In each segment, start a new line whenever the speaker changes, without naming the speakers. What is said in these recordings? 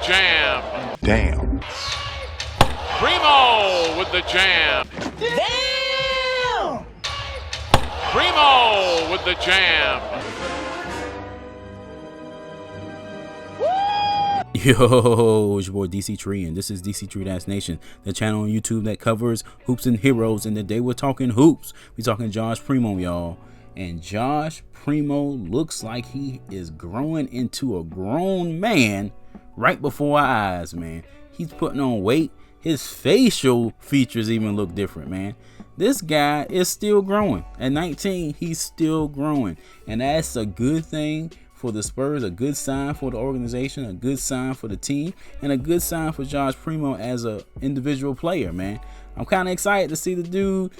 jam.
Damn.
Primo with the jam.
Damn!
Primo with the jam.
Yo, it's your boy Dctree, and this is Dctree-Nation, the channel on YouTube that covers hoops and heroes. And today we're talking hoops. We're talking Josh Primo, y'all. And Josh Primo looks like he is growing into a grown man right before our eyes, man. He's putting on weight. His facial features even look different, man. This guy is still growing. At 19, he's still growing. And that's a good thing for the Spurs, a good sign for the organization, a good sign for the team, and a good sign for Josh Primo as an individual player, man. I'm kind of excited to see the dude,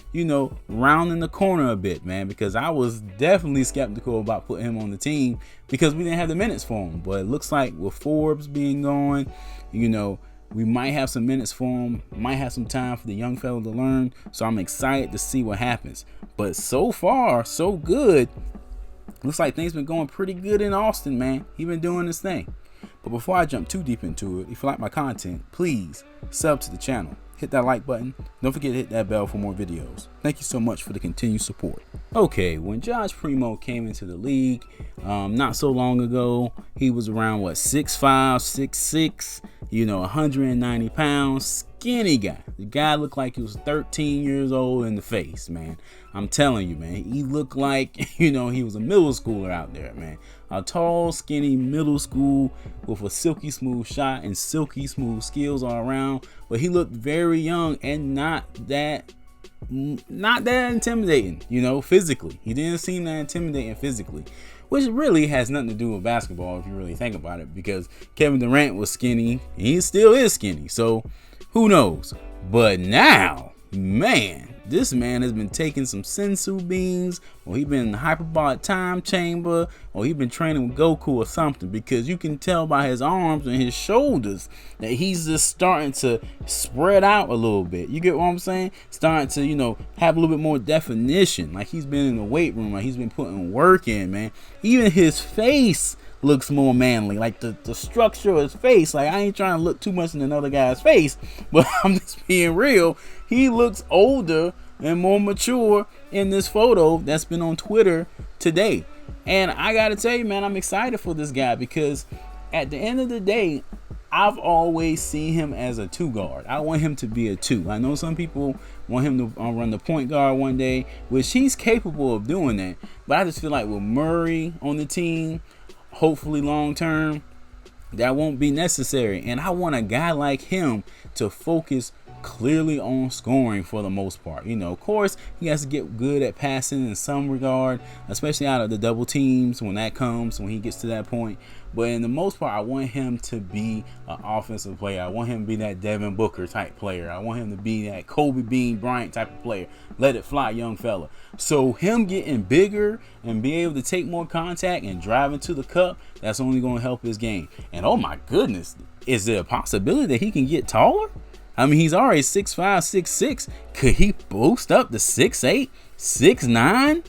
rounding the corner a bit, man, because I was definitely skeptical about putting him on the team because we didn't have the minutes for him. But it looks like with Forbes being gone, we might have some minutes for him, might have some time for the young fella to learn. So I'm excited to see what happens. But so far, so good. Looks like things been going pretty good in Austin, man. He been doing his thing. But before I jump too deep into it, if you like my content, please sub to the channel. Hit that like button. Don't forget to hit that bell for more videos. Thank you so much for the continued support. Okay, when Josh Primo came into the league not so long ago, he was around 6'5", 6'6", 190 pounds, skinny guy. The guy looked like he was 13 years old in the face, man. I'm telling you, man, he looked like, he was a middle schooler out there, man. A tall, skinny middle school with a silky smooth shot and silky smooth skills all around. But he looked very young and not that intimidating, physically. He didn't seem that intimidating physically, which really has nothing to do with basketball if you really think about it, because Kevin Durant was skinny and he still is skinny. So who knows? But now, man, this man has been taking some sensu beans, or he's been in the hyperbolic time chamber, or he's been training with Goku or something, because you can tell by his arms and his shoulders that he's just starting to spread out a little bit. You get what I'm saying? Starting to, have a little bit more definition. Like he's been in the weight room, like he's been putting work in, man. Even his face looks more manly, like the structure of his face. Like I ain't trying to look too much in another guy's face, but I'm just being real. He looks older and more mature in this photo that's been on Twitter today. And I gotta tell you, man, I'm excited for this guy because at the end of the day, I've always seen him as a two guard. I want him to be a two. I know some people want him to run the point guard one day, which he's capable of doing that. But I just feel like with Murray on the team, hopefully long term, that won't be necessary. And I want a guy like him to focus clearly on scoring for the most part. Of course, he has to get good at passing in some regard, especially out of the double teams when he gets to that point. But in the most part, I want him to be an offensive player. I want him to be that Devin Booker type player. I want him to be that Kobe Bean Bryant type of player. Let it fly, young fella. So him getting bigger and being able to take more contact and drive into the cup, that's only going to help his game. And oh my goodness, is there a possibility that he can get taller? I mean, he's already 6'5", 6'6". Could he boost up to 6'8", 6'9"?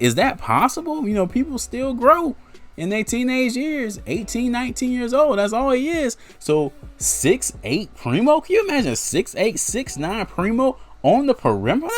Is that possible? People still grow in their teenage years, 18, 19 years old. That's all he is. So 6'8" Primo? Can you imagine 6'8", 6'9" Primo on the perimeter?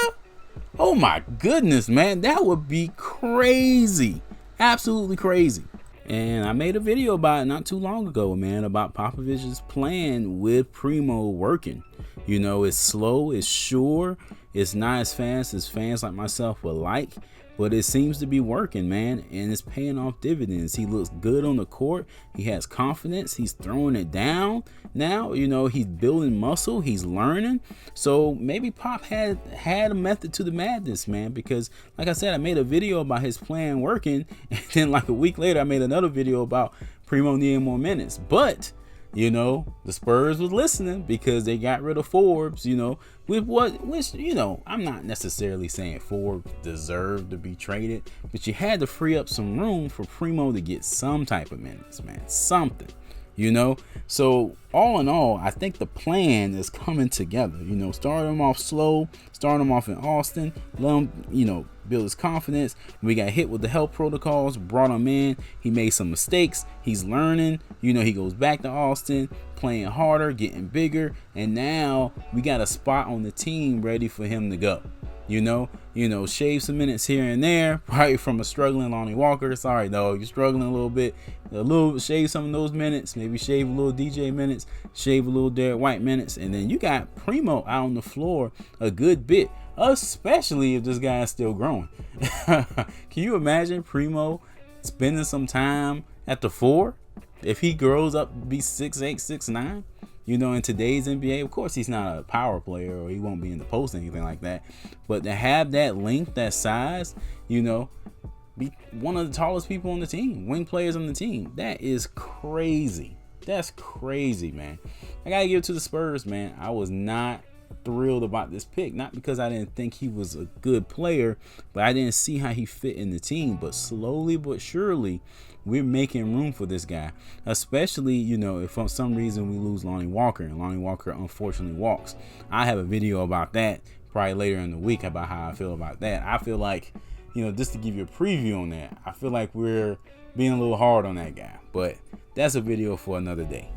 Oh my goodness, man. That would be crazy. Absolutely crazy. And I made a video about it not too long ago, man, about Popovich's plan with Primo working. It's slow, it's sure, it's not as fast as fans like myself would like, but it seems to be working, man, and it's paying off dividends. He looks good on the court. He has confidence. He's throwing it down now. He's building muscle. He's learning. So maybe Pop had a method to the madness, man, because like I said, I made a video about his plan working, and then like a week later, I made another video about Primo needing more minutes. But the Spurs was listening because they got rid of Forbes, which I'm not necessarily saying Forbes deserved to be traded, but you had to free up some room for Primo to get some type of minutes, man, something. you know. So all in all, I think the plan is coming together. You know, start him off slow, start him off in Austin, let him, you know, build his confidence. We got hit with the health protocols, brought him in. He made some mistakes. He's learning. You know, he goes back to Austin, playing harder, getting bigger, and now we got a spot on the team ready for him to go. You know, shave some minutes here and there, probably from a struggling Lonnie Walker. Sorry, dog, you're struggling a little bit. Shave some of those minutes, maybe shave a little DJ minutes, shave a little Derek White minutes, and then you got Primo out on the floor a good bit, especially if this guy is still growing. Can you imagine Primo spending some time at the 4 if he grows up to be 6'8", 6'9"? You know, in today's NBA, of course, he's not a power player or he won't be in the post or anything like that. But to have that length, that size, you know, be one of the tallest people on the team, wing players on the team, that is crazy. That's crazy, man. I got to give it to the Spurs, man. I was not thrilled about this pick, not because I didn't think he was a good player, but I didn't see how he fit in the team. But slowly but surely, we're making room for this guy, especially, you know, if for some reason we lose Lonnie Walker, and Lonnie Walker unfortunately walks. I have a video about that probably later in the week about how I feel about that. I feel like, you know, just to give you a preview on that, I feel like we're being a little hard on that guy, but that's a video for another day.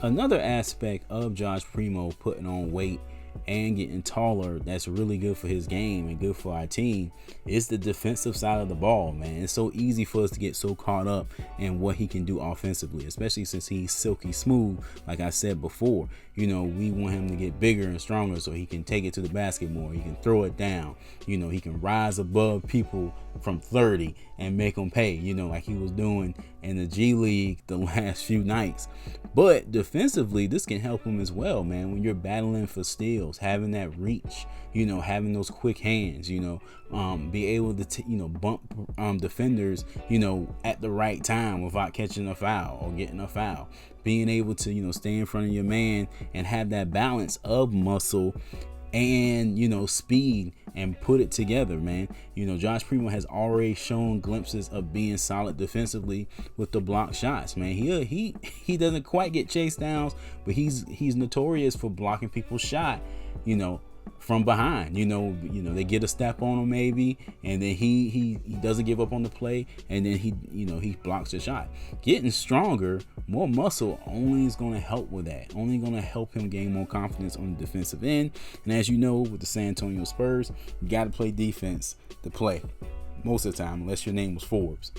Another aspect of Josh Primo putting on weight and getting taller that's really good for his game and good for our team is the defensive side of the ball, man. It's so easy for us to get so caught up in what he can do offensively, especially since he's silky smooth. Like I said before, you know, we want him to get bigger and stronger so he can take it to the basket more. He can throw it down. You know, he can rise above people from 30 and make them pay, you know, like he was doing in the G League the last few nights. But defensively, this can help him as well, man. When you're battling for steals, having that reach, you know, having those quick hands, you know, be able to, you know, bump defenders, you know, at the right time without catching a foul or getting a foul. Being able to, you know, stay in front of your man and have that balance of muscle and, you know, speed and put it together, man. You know, Josh Primo has already shown glimpses of being solid defensively with the block shots, man. He doesn't quite get chase downs, but he's notorious for blocking people's shot, you know, from behind. You know, they get a step on him maybe, and then he doesn't give up on the play, and then he blocks the shot. Getting stronger, more muscle only is going to help with that. Only going to help him gain more confidence on the defensive end. And as you know, with the San Antonio Spurs, you got to play defense to play most of the time, unless your name was Forbes.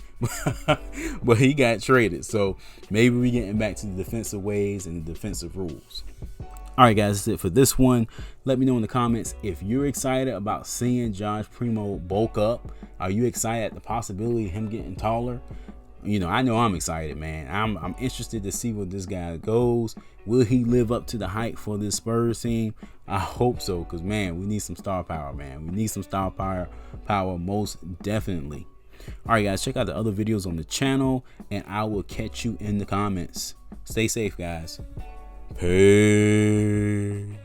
But he got traded, so maybe we're getting back to the defensive ways and the defensive rules. All right, guys, that's it for this one. Let me know in the comments if you're excited about seeing Josh Primo bulk up. Are you excited at the possibility of him getting taller? You know I'm excited, man. I'm interested to see where this guy goes. Will he live up to the hype for this Spurs team? I hope so, because, man, we need some star power, man. We need some star power most definitely. All right, guys, check out the other videos on the channel, and I will catch you in the comments. Stay safe, guys. Peace.